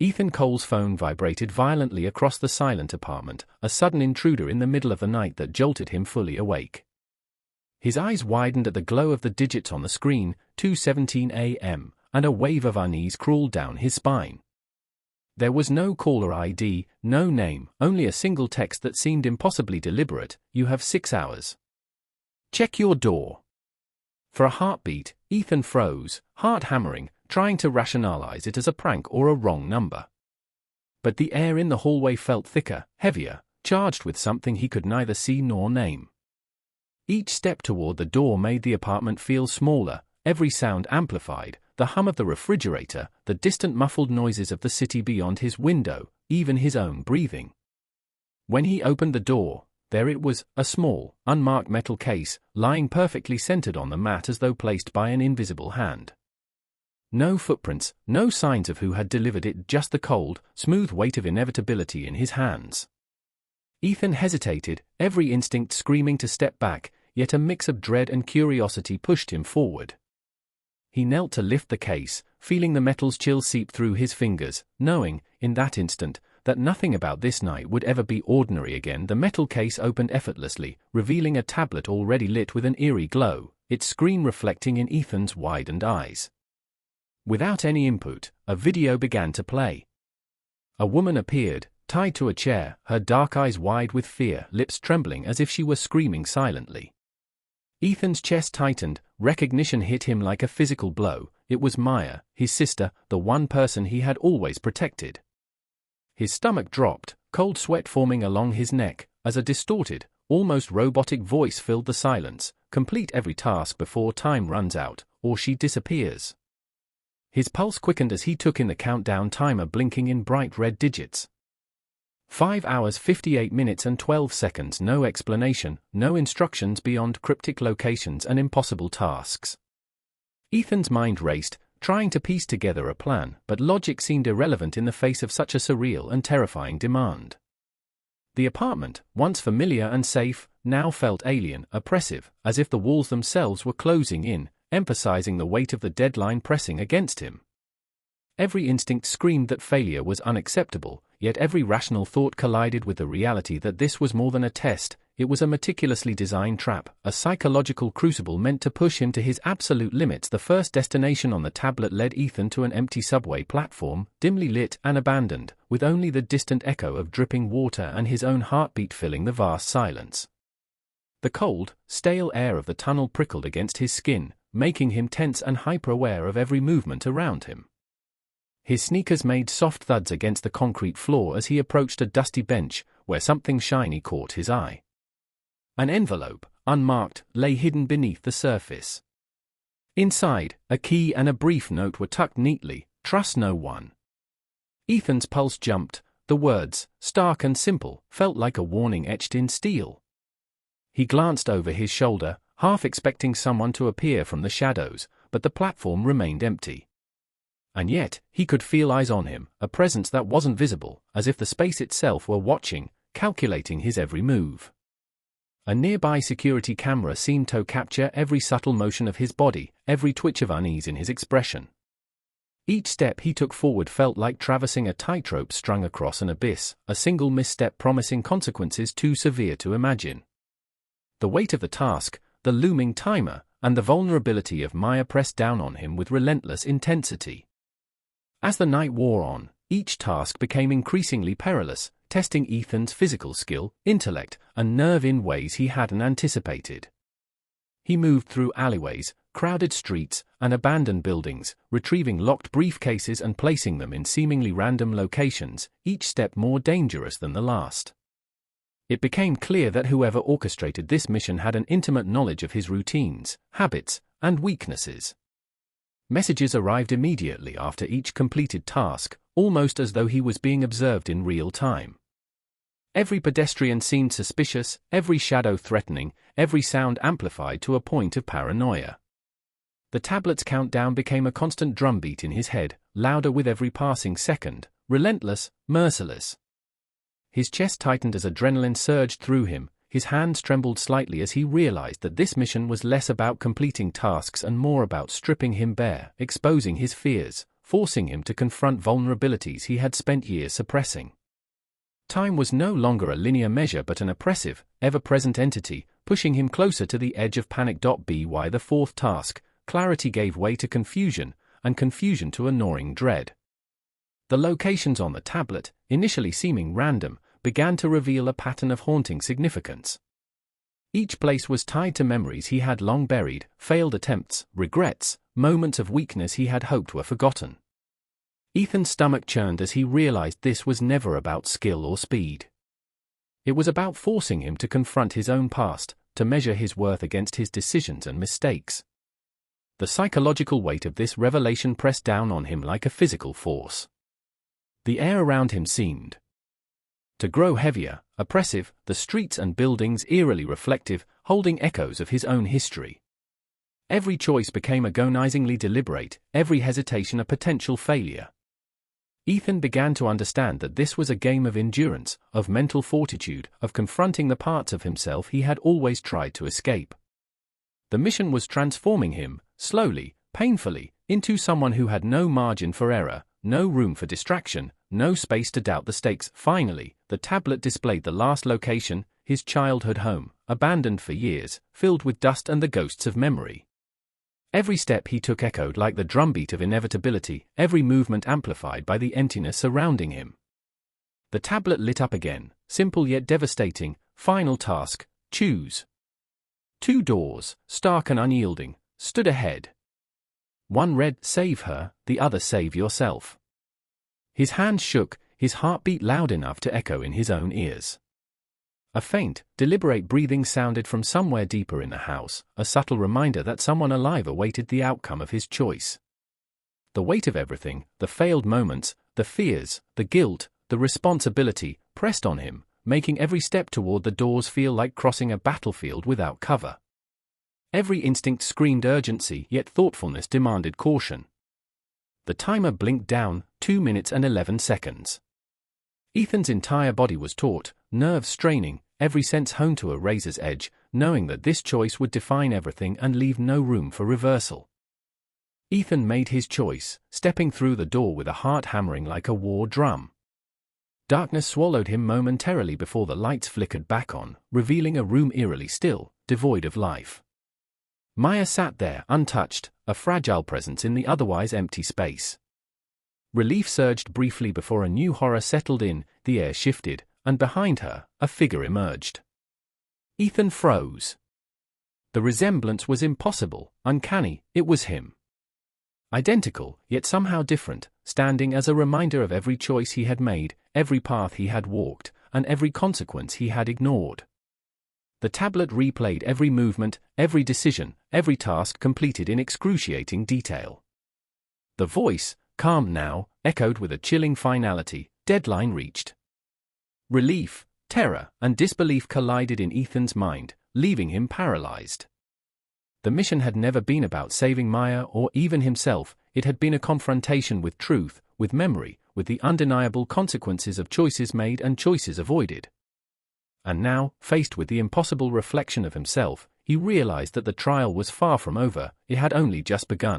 Ethan Cole's phone vibrated violently across the silent apartment, a sudden intruder in the middle of the night that jolted him fully awake. His eyes widened at the glow of the digits on the screen, 2:17 a.m., and a wave of unease crawled down his spine. There was no caller ID, no name, only a single text that seemed impossibly deliberate: "You have 6 hours. Check your door." For a heartbeat, Ethan froze, heart hammering, trying to rationalize it as a prank or a wrong number. But the air in the hallway felt thicker, heavier, charged with something he could neither see nor name. Each step toward the door made the apartment feel smaller, every sound amplified: the hum of the refrigerator, the distant muffled noises of the city beyond his window, even his own breathing. When he opened the door, there it was, a small, unmarked metal case, lying perfectly centered on the mat as though placed by an invisible hand. No footprints, no signs of who had delivered it, just the cold, smooth weight of inevitability in his hands. Ethan hesitated, every instinct screaming to step back, yet a mix of dread and curiosity pushed him forward. He knelt to lift the case, feeling the metal's chill seep through his fingers, knowing, in that instant, that nothing about this night would ever be ordinary again. The metal case opened effortlessly, revealing a tablet already lit with an eerie glow, its screen reflecting in Ethan's widened eyes. Without any input, a video began to play. A woman appeared, tied to a chair, her dark eyes wide with fear, lips trembling as if she were screaming silently. Ethan's chest tightened, recognition hit him like a physical blow. It was Maya, his sister, the one person he had always protected. His stomach dropped, cold sweat forming along his neck, as a distorted, almost robotic voice filled the silence: "Complete every task before time runs out, or she disappears." His pulse quickened as he took in the countdown timer blinking in bright red digits. 5 hours 58 minutes and 12 seconds. No explanation, no instructions beyond cryptic locations and impossible tasks. Ethan's mind raced, trying to piece together a plan, but logic seemed irrelevant in the face of such a surreal and terrifying demand. The apartment, once familiar and safe, now felt alien, oppressive, as if the walls themselves were closing in, emphasizing the weight of the deadline pressing against him. Every instinct screamed that failure was unacceptable, yet every rational thought collided with the reality that this was more than a test. It was a meticulously designed trap, a psychological crucible meant to push him to his absolute limits. The first destination on the tablet led Ethan to an empty subway platform, dimly lit and abandoned, with only the distant echo of dripping water and his own heartbeat filling the vast silence. The cold, stale air of the tunnel prickled against his skin, making him tense and hyper-aware of every movement around him. His sneakers made soft thuds against the concrete floor as he approached a dusty bench, where something shiny caught his eye. An envelope, unmarked, lay hidden beneath the surface. Inside, a key and a brief note were tucked neatly: "Trust no one." Ethan's pulse jumped. The words, stark and simple, felt like a warning etched in steel. He glanced over his shoulder, half expecting someone to appear from the shadows, but the platform remained empty. And yet, he could feel eyes on him, a presence that wasn't visible, as if the space itself were watching, calculating his every move. A nearby security camera seemed to capture every subtle motion of his body, every twitch of unease in his expression. Each step he took forward felt like traversing a tightrope strung across an abyss, a single misstep promising consequences too severe to imagine. The weight of the task, the looming timer, and the vulnerability of Maya pressed down on him with relentless intensity. As the night wore on, each task became increasingly perilous, testing Ethan's physical skill, intellect, and nerve in ways he hadn't anticipated. He moved through alleyways, crowded streets, and abandoned buildings, retrieving locked briefcases and placing them in seemingly random locations, each step more dangerous than the last. It became clear that whoever orchestrated this mission had an intimate knowledge of his routines, habits, and weaknesses. Messages arrived immediately after each completed task, almost as though he was being observed in real time. Every pedestrian seemed suspicious, every shadow threatening, every sound amplified to a point of paranoia. The tablet's countdown became a constant drumbeat in his head, louder with every passing second, relentless, merciless. His chest tightened as adrenaline surged through him, his hands trembled slightly as he realized that this mission was less about completing tasks and more about stripping him bare, exposing his fears, forcing him to confront vulnerabilities he had spent years suppressing. Time was no longer a linear measure but an oppressive, ever-present entity, pushing him closer to the edge of panic. By the fourth task, clarity gave way to confusion, and confusion to a gnawing dread. The locations on the tablet, initially seeming random, began to reveal a pattern of haunting significance. Each place was tied to memories he had long buried, failed attempts, regrets, moments of weakness he had hoped were forgotten. Ethan's stomach churned as he realized this was never about skill or speed. It was about forcing him to confront his own past, to measure his worth against his decisions and mistakes. The psychological weight of this revelation pressed down on him like a physical force. The air around him seemed to grow heavier, oppressive, the streets and buildings eerily reflective, holding echoes of his own history. Every choice became agonizingly deliberate, every hesitation a potential failure. Ethan began to understand that this was a game of endurance, of mental fortitude, of confronting the parts of himself he had always tried to escape. The mission was transforming him, slowly, painfully, into someone who had no margin for error, no room for distraction, no space to doubt the stakes. Finally, the tablet displayed the last location, his childhood home, abandoned for years, filled with dust and the ghosts of memory. Every step he took echoed like the drumbeat of inevitability, every movement amplified by the emptiness surrounding him. The tablet lit up again, simple yet devastating. Final task, choose. 2 doors, stark and unyielding, stood ahead. One read, "Save her," the other, "Save yourself." His hands shook, his heart beat loud enough to echo in his own ears. A faint, deliberate breathing sounded from somewhere deeper in the house, a subtle reminder that someone alive awaited the outcome of his choice. The weight of everything, the failed moments, the fears, the guilt, the responsibility, pressed on him, making every step toward the doors feel like crossing a battlefield without cover. Every instinct screamed urgency, yet thoughtfulness demanded caution. The timer blinked down, 2 minutes and 11 seconds. Ethan's entire body was taut, nerves straining, every sense honed to a razor's edge, knowing that this choice would define everything and leave no room for reversal. Ethan made his choice, stepping through the door with a heart hammering like a war drum. Darkness swallowed him momentarily before the lights flickered back on, revealing a room eerily still, devoid of life. Maya sat there, untouched, a fragile presence in the otherwise empty space. Relief surged briefly before a new horror settled in, the air shifted, and behind her, a figure emerged. Ethan froze. The resemblance was impossible, uncanny, it was him. Identical, yet somehow different, standing as a reminder of every choice he had made, every path he had walked, and every consequence he had ignored. The tablet replayed every movement, every decision, every task completed in excruciating detail. The voice, calm now, echoed with a chilling finality, deadline reached. Relief, terror, and disbelief collided in Ethan's mind, leaving him paralyzed. The mission had never been about saving Maya or even himself, it had been a confrontation with truth, with memory, with the undeniable consequences of choices made and choices avoided. And now, faced with the impossible reflection of himself, he realized that the trial was far from over, it had only just begun.